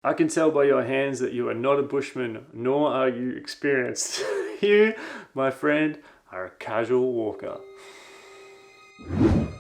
I can tell by your hands that you are not a bushman, nor are you experienced. You, my friend, are a casual walker. I'm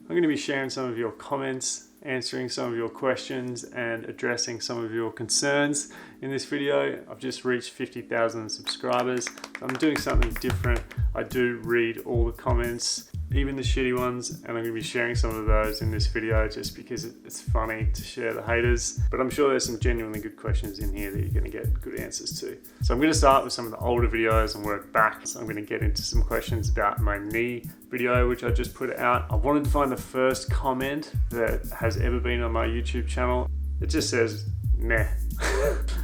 going to be sharing some of your comments, answering some of your questions, and addressing some of your concerns in this video. I've just reached 50,000 subscribers. I'm doing something different. I do read all the comments, even the shitty ones, and I'm going to be sharing some of those in this video just because it's funny to share the haters. But I'm sure there's some genuinely good questions in here that you're going to get good answers to. So I'm going to start with some of the older videos and work back. So I'm going to get into some questions about my knee video, which I just put out. I wanted to find the first comment that has ever been on my YouTube channel. It just says, meh.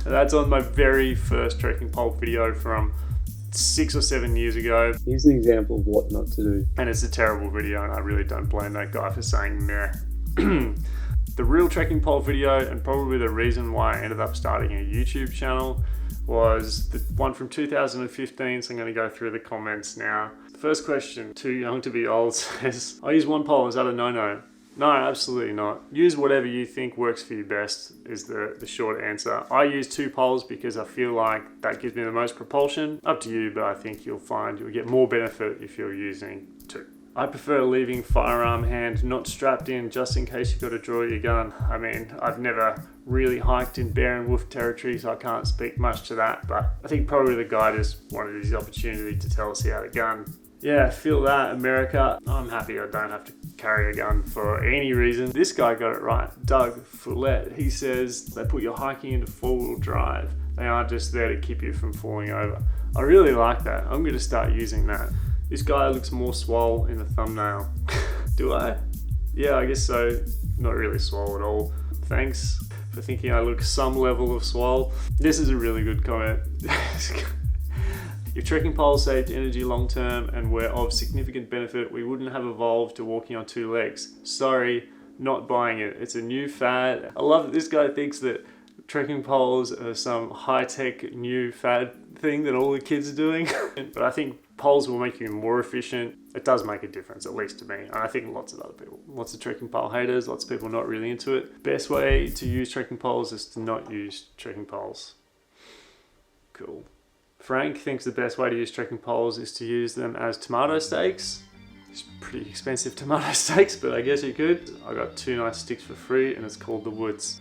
That's on my very first trekking pole video from 6 or 7 years ago. Here's an example of what not to do. And it's a terrible video, and I really don't blame that guy for saying meh. The real trekking pole video, and probably the reason why I ended up starting a YouTube channel, was the one from 2015, so I'm going to go through the comments now. The first question, too young to be old, says, I use one pole, is that a no-no? No, absolutely not. Use whatever you think works for you best is the short answer. I use 2 poles because I feel like that gives me the most propulsion. Up to you, but I think you'll find you'll get more benefit if you're using 2. I prefer leaving firearm hand not strapped in just in case you've got to draw your gun. I mean, I've never really hiked in bear and wolf territory, so I can't speak much to that, but I think probably the guy just wanted his opportunity to tell us he had a gun. Yeah, feel that, America. I'm happy I don't have to carry a gun for any reason. This guy got it right, Doug Follett. He says they put your hiking into 4-wheel drive. They aren't just there to keep you from falling over. I really like that. I'm going to start using that. This guy looks more swole in the thumbnail. Do I? Yeah, I guess so. Not really swole at all. Thanks for thinking I look some level of swole. This is a really good comment. If trekking poles saved energy long term and were of significant benefit, we wouldn't have evolved to walking on 2 legs. Sorry, not buying it. It's a new fad. I love that this guy thinks that trekking poles are some high-tech new fad thing that all the kids are doing. But I think poles will make you more efficient. It does make a difference, at least to me. And I think lots of other people. Lots of trekking pole haters, lots of people not really into it. Best way to use trekking poles is to not use trekking poles. Cool. Frank thinks the best way to use trekking poles is to use them as tomato stakes. It's pretty expensive tomato stakes, but I guess you could. I got 2 nice sticks for free and it's called the Woods.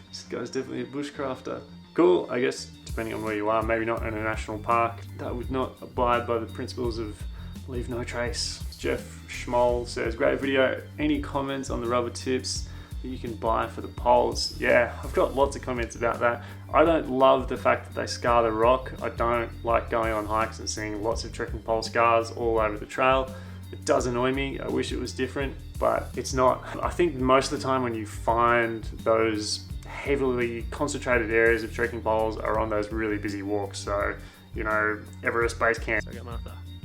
This guy's definitely a bushcrafter. Cool, I guess depending on where you are, maybe not in a national park, that would not abide by the principles of leave no trace. Jeff Schmoll says, great video. Any comments on the rubber tips that you can buy for the poles? Yeah, I've got lots of comments about that. I don't love the fact that they scar the rock. I don't like going on hikes and seeing lots of trekking pole scars all over the trail. It does annoy me. I wish it was different, but it's not. I think most of the time when you find those heavily concentrated areas of trekking poles are on those really busy walks. So, you know, Everest Base Camp.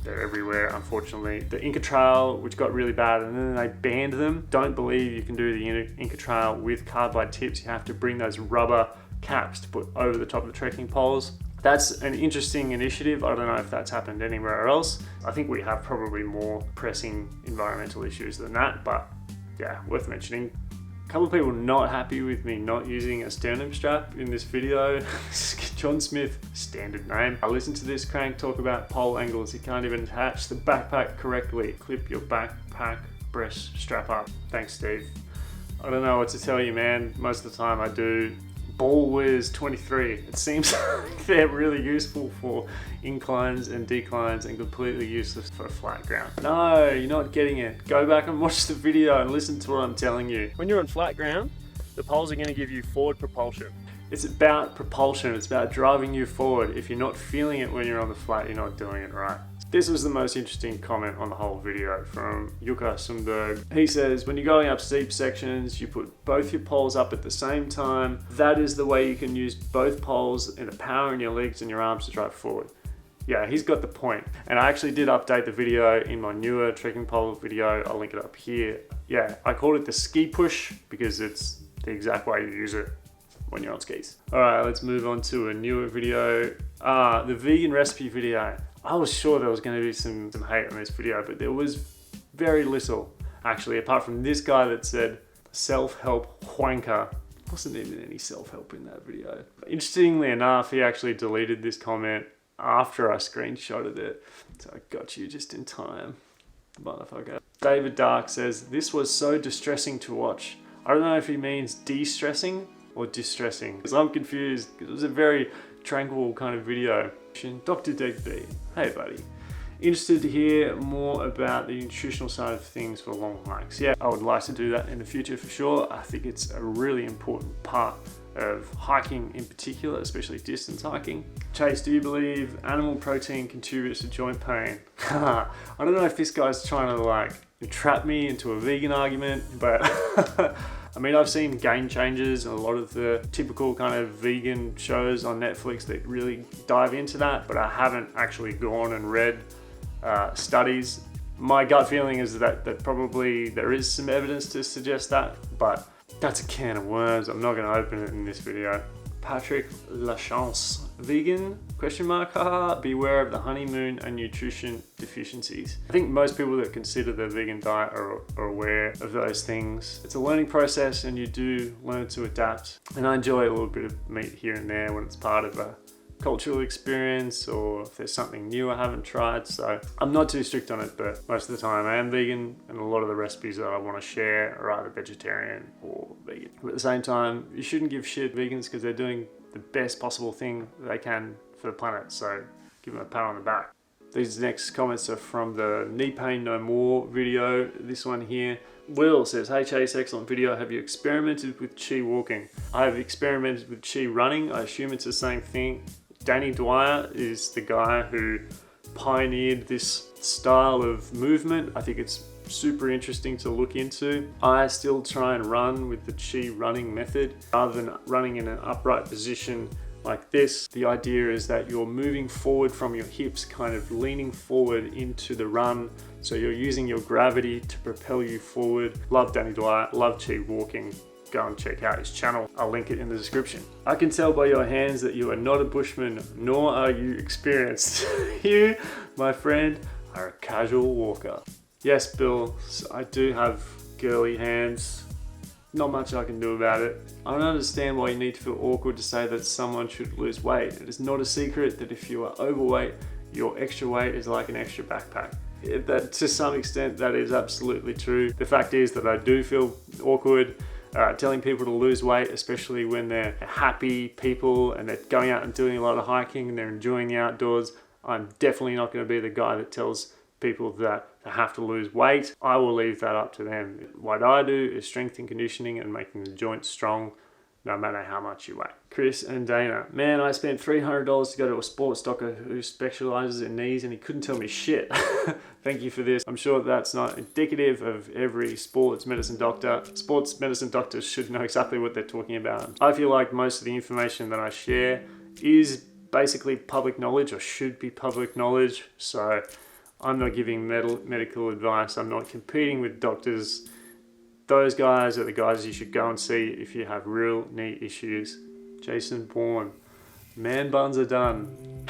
They're everywhere, unfortunately. The Inca Trail, which got really bad, and then they banned them. Don't believe you can do the Inca Trail with carbide tips. You have to bring those rubber caps to put over the top of the trekking poles. That's an interesting initiative. I don't know if that's happened anywhere else. I think we have probably more pressing environmental issues than that, but yeah, worth mentioning. A couple of people not happy with me not using a sternum strap in this video. John Smith, standard name. I listened to this crank talk about pole angles. He can't even attach the backpack correctly. Clip your backpack breast strap up. Thanks, Steve. I don't know what to tell you, man. Most of the time I do. Ball Whiz 23. It seems like they're really useful for inclines and declines and completely useless for flat ground. No, you're not getting it. Go back and watch the video and listen to what I'm telling you. When you're on flat ground, the poles are going to give you forward propulsion. It's about propulsion. It's about driving you forward. If you're not feeling it when you're on the flat, you're not doing it right. This was the most interesting comment on the whole video from Yuka Sundberg. He says, when you're going up steep sections, you put both your poles up at the same time. That is the way you can use both poles and the power in your legs and your arms to drive forward. Yeah, he's got the point. And I actually did update the video in my newer trekking pole video. I'll link it up here. Yeah, I called it the ski push because it's the exact way to use it when you're on skis. All right, let's move on to a newer video. The vegan recipe video. I was sure there was going to be some hate on this video, but there was very little, actually, apart from this guy that said, self-help wanker. Wasn't even any self-help in that video. Interestingly enough, he actually deleted this comment after I screenshotted it. So I got you just in time, motherfucker. David Dark says, this was so distressing to watch. I don't know if he means de-stressing or distressing, because I'm confused. It was a very tranquil kind of video. Dr. Digby, hey buddy. Interested to hear more about the nutritional side of things for long hikes. Yeah, I would like to do that in the future for sure. I think it's a really important part of hiking in particular, especially distance hiking. Chase, do you believe animal protein contributes to joint pain? I don't know if this guy's trying to like trap me into a vegan argument, but I mean, I've seen Game Changers and a lot of the typical kind of vegan shows on Netflix that really dive into that, but I haven't actually gone and read studies. My gut feeling is that probably there is some evidence to suggest that, but that's a can of worms. I'm not going to open it in this video. Patrick Lachance, vegan? Question mark, haha. Beware of the honeymoon and nutrition deficiencies. I think most people that consider their vegan diet are aware of those things. It's a learning process and you do learn to adapt. And I enjoy a little bit of meat here and there when it's part of a cultural experience or if there's something new I haven't tried. So I'm not too strict on it, but most of the time I am vegan and a lot of the recipes that I want to share are either vegetarian or vegan. But at the same time, you shouldn't give shit vegans because they're doing the best possible thing they can for the planet. So give them a pat on the back. These next comments are from the Knee Pain No More video. This one here. Will says, hey Chase, excellent video. Have you experimented with chi walking? I have experimented with chi running. I assume it's the same thing. Danny Dwyer is the guy who pioneered this style of movement. I think it's super interesting to look into. I still try and run with the chi running method rather than running in an upright position like this. The idea is that you're moving forward from your hips, kind of leaning forward into the run. So you're using your gravity to propel you forward. Love Danny Dwyer, love chi walking. Go and check out his channel. I'll link it in the description. I can tell by your hands that you are not a bushman, nor are you experienced. You, my friend, are a casual walker. Yes, Bill, I do have girly hands. Not much I can do about it. I don't understand why you need to feel awkward to say that someone should lose weight. It is not a secret that if you are overweight, your extra weight is like an extra backpack. That, to some extent, that is absolutely true. The fact is that I do feel awkward telling people to lose weight, especially when they're happy people and they're going out and doing a lot of hiking and they're enjoying the outdoors. I'm definitely not going to be the guy that tells people that they have to lose weight. I will leave that up to them. What I do is strength and conditioning and making the joints strong no matter how much you weigh. Chris and Dana. Man, I spent $300 to go to a sports doctor who specializes in knees and he couldn't tell me shit. Thank you for this. I'm sure that's not indicative of every sports medicine doctor. Sports medicine doctors should know exactly what they're talking about. I feel like most of the information that I share is basically public knowledge or should be public knowledge. So I'm not giving medical advice. I'm not competing with doctors. Those guys are the guys you should go and see if you have real knee issues. Jason Bourne. Man buns are done.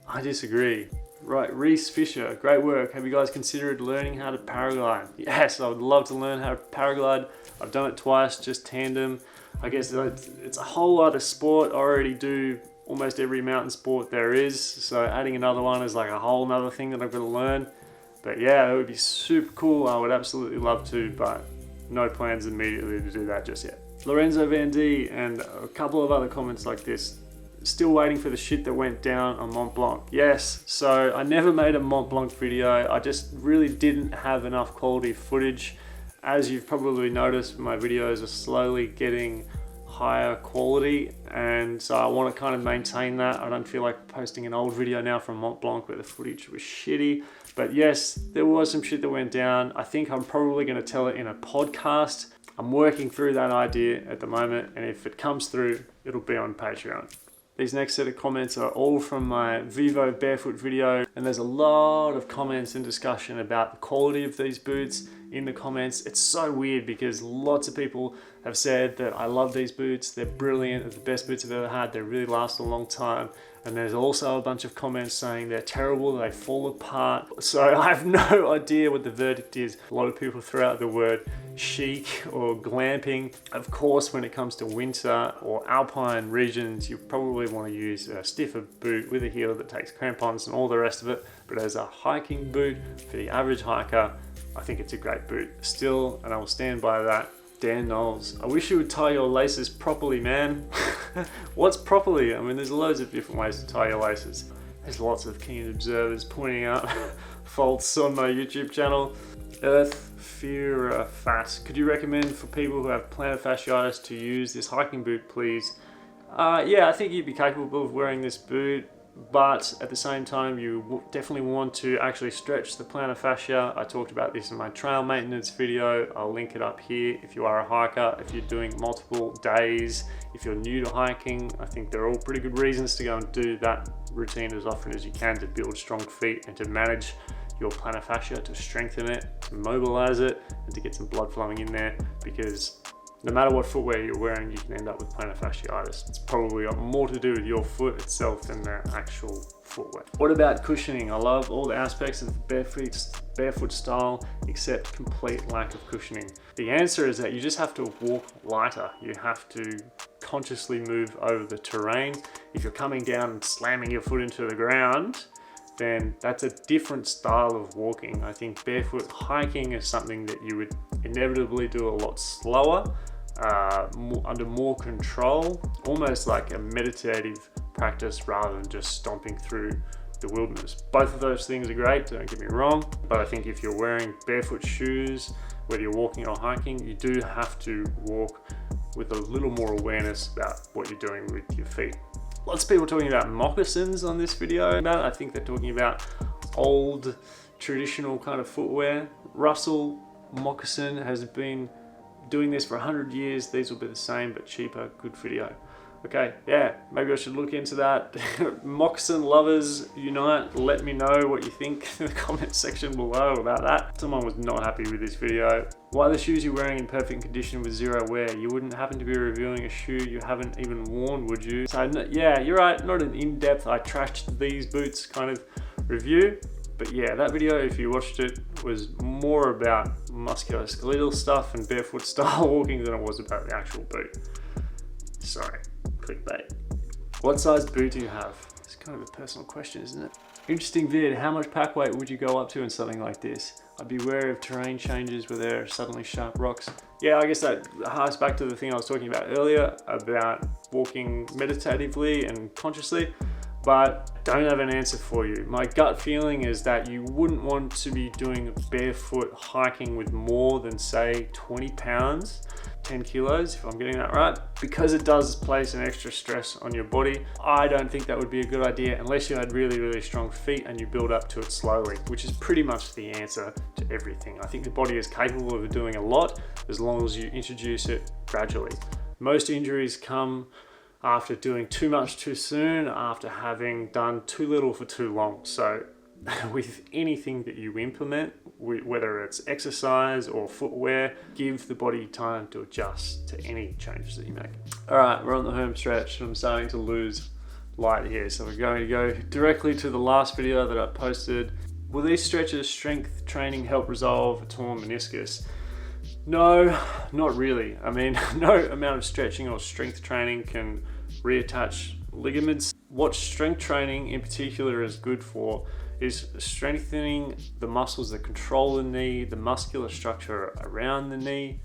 I disagree. Right, Reese Fisher, great work. Have you guys considered learning how to paraglide? Yes, I would love to learn how to paraglide. I've done it twice, just tandem. I guess it's a whole other sport. I already do almost every mountain sport there is. So adding another one is like a whole nother thing that I've got to learn. But yeah, it would be super cool. I would absolutely love to, but no plans immediately to do that just yet. Lorenzo Van D and a couple of other comments like this. Still waiting for the shit that went down on Mont Blanc. Yes, so I never made a Mont Blanc video. I just really didn't have enough quality footage. As you've probably noticed, my videos are slowly getting higher quality, and so I want to kind of maintain that. I don't feel like posting an old video now from Mont Blanc where the footage was shitty. But yes, there was some shit that went down. I think I'm probably going to tell it in a podcast. I'm working through that idea at the moment, and if it comes through, it'll be on Patreon. These next set of comments are all from my Vivo Barefoot video, and there's a lot of comments and discussion about the quality of these boots in the comments. It's so weird because lots of people have said that I love these boots, they're brilliant, they're the best boots I've ever had, they really last a long time. And there's also a bunch of comments saying they're terrible, they fall apart. So I have no idea what the verdict is. A lot of people throw out the word chic or glamping. Of course, when it comes to winter or alpine regions, you probably want to use a stiffer boot with a heel that takes crampons and all the rest of it. But as a hiking boot for the average hiker, I think it's a great boot still, and I will stand by that. Dan Knowles, I wish you would tie your laces properly, man. What's properly? I mean, there's loads of different ways to tie your laces. There's lots of keen observers pointing out faults on my YouTube channel. Earth Fear Fat, could you recommend for people who have plantar fasciitis to use this hiking boot, please? Yeah, I think you'd be capable of wearing this boot, but at the same time, you definitely want to actually stretch the plantar fascia. I talked about this in my trail maintenance video. I'll link it up here. If you are a hiker, if you're doing multiple days, if you're new to hiking, I think they're all pretty good reasons to go and do that routine as often as you can to build strong feet and to manage your plantar fascia, to strengthen it, to mobilize it, and to get some blood flowing in there, because no matter what footwear you're wearing, you can end up with plantar fasciitis. It's probably got more to do with your foot itself than the actual footwear. What about cushioning? I love all the aspects of the barefoot style, except complete lack of cushioning. The answer is that you just have to walk lighter. You have to consciously move over the terrain. If you're coming down and slamming your foot into the ground, then that's a different style of walking. I think barefoot hiking is something that you would inevitably do a lot slower, under more control, almost like a meditative practice rather than just stomping through the wilderness. Both of those things are great, don't get me wrong, but I think if you're wearing barefoot shoes, whether you're walking or hiking, you do have to walk with a little more awareness about what you're doing with your feet. Lots of people talking about moccasins on this video. I think they're talking about old traditional kind of footwear. Russell moccasin has been doing this for 100 years. These will be the same but cheaper. Good video. Okay, yeah, maybe I should look into that. Moccasin lovers unite. Let me know what you think in the comment section below about that. Someone was not happy with this video. Why are the shoes you're wearing in perfect condition with zero wear? You wouldn't happen to be reviewing a shoe you haven't even worn, would you? So yeah, you're right, not an in-depth I trashed these boots kind of review. But yeah, that video, if you watched it, was more about musculoskeletal stuff and barefoot style walking than it was about the actual boot. Sorry, clickbait. What size boot do you have? It's kind of a personal question, isn't it? Interesting vid. How much pack weight would you go up to in something like this? I'd be wary of terrain changes where there are suddenly sharp rocks. Yeah, I guess that harks back to the thing I was talking about earlier about walking meditatively and consciously, but I don't have an answer for you. My gut feeling is that you wouldn't want to be doing barefoot hiking with more than, say, 20 pounds, 10 kilos, if I'm getting that right, because it does place an extra stress on your body. I don't think that would be a good idea unless you had really, really strong feet and you build up to it slowly, which is pretty much the answer to everything. I think the body is capable of doing a lot as long as you introduce it gradually. Most injuries come after doing too much too soon, after having done too little for too long. So with anything that you implement, whether it's exercise or footwear, give the body time to adjust to any changes that you make. All right, we're on the home stretch and I'm starting to lose light here. So we're going to go directly to the last video that I posted. Will these stretches, strength training, help resolve a torn meniscus? No, not really. I mean, no amount of stretching or strength training can reattach ligaments. What strength training in particular is good for is strengthening the muscles that control the knee, the muscular structure around the knee,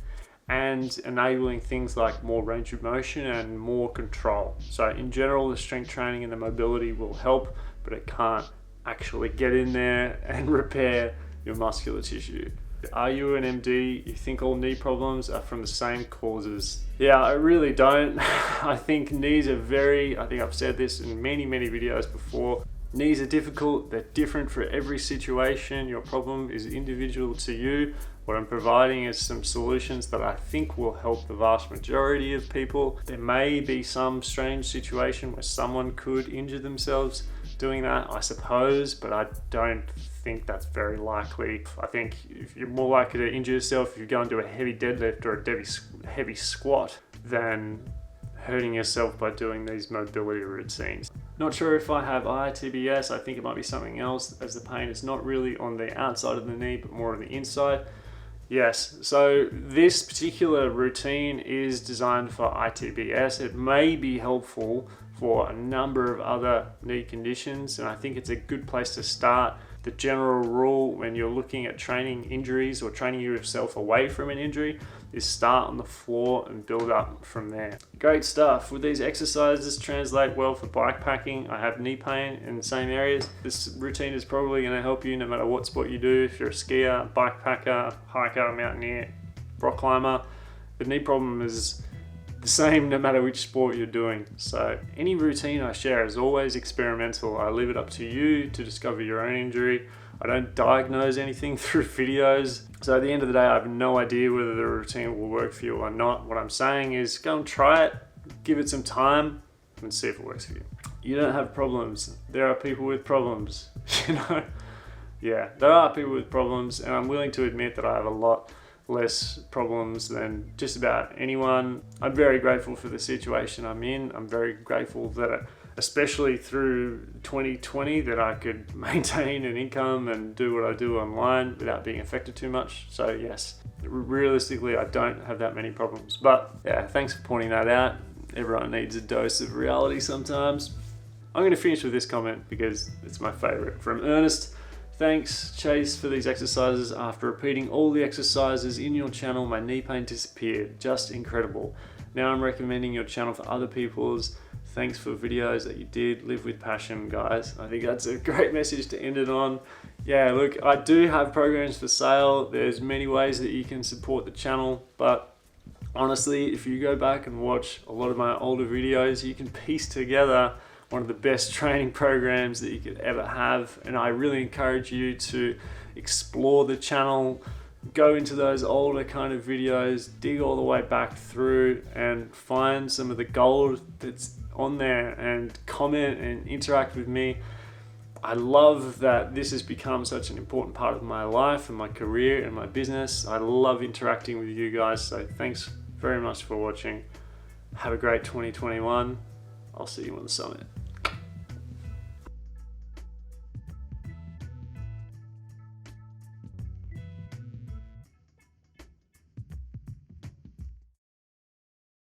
and enabling things like more range of motion and more control. So in general, the strength training and the mobility will help, but it can't actually get in there and repair your muscular tissue. Are you an MD? You think all knee problems are from the same causes? Yeah, I really don't. I think knees are I think I've said this in many, many videos before. Knees are difficult, they're different for every situation. Your problem is individual to you. What I'm providing is some solutions that I think will help the vast majority of people. There may be some strange situation where someone could injure themselves doing that, I suppose, but I don't think that's very likely. I think if you're more likely to injure yourself if you go and do a heavy deadlift or a heavy squat than hurting yourself by doing these mobility routines. Not sure if I have ITBS. I think it might be something else, as the pain is not really on the outside of the knee but more on the inside. Yes, so this particular routine is designed for ITBS. It may be helpful for a number of other knee conditions, and I think it's a good place to start. The general rule when you're looking at training injuries or training yourself away from an injury is start on the floor and build up from there. Great stuff. Would these exercises translate well for bike packing? I have knee pain in the same areas. This routine is probably going to help you no matter what sport you do. If you're a skier, bike packer, hiker, mountaineer, rock climber, the knee problem is the same no matter which sport you're doing. So any routine I share is always experimental. I leave it up to you to discover your own injury. I don't diagnose anything through videos. So at the end of the day, I have no idea whether the routine will work for you or not. What I'm saying is go and try it, give it some time, and see if it works for you. You don't have problems. There are people with problems, you know? Yeah, there are people with problems, and I'm willing to admit that I have a lot less problems than just about anyone. I'm very grateful for the situation I'm in. I'm very grateful that especially through 2020 that I could maintain an income and do what I do online without being affected too much. So yes, realistically I don't have that many problems, but yeah, thanks for pointing that out. Everyone needs a dose of reality sometimes. I'm going to finish with this comment because it's my favorite from Ernest. Thanks, Chase, for these exercises. After repeating all the exercises in your channel, my knee pain disappeared. Just incredible. Now I'm recommending your channel for other people's. Thanks for videos that you did. Live with passion, guys. I think that's a great message to end it on. Yeah, look, I do have programs for sale. There's many ways that you can support the channel, but honestly, if you go back and watch a lot of my older videos, you can piece together one of the best training programs that you could ever have. And I really encourage you to explore the channel, go into those older kind of videos, dig all the way back through and find some of the gold that's on there and comment and interact with me. I love that this has become such an important part of my life and my career and my business. I love interacting with you guys. So thanks very much for watching. Have a great 2021. I'll see you on the summit.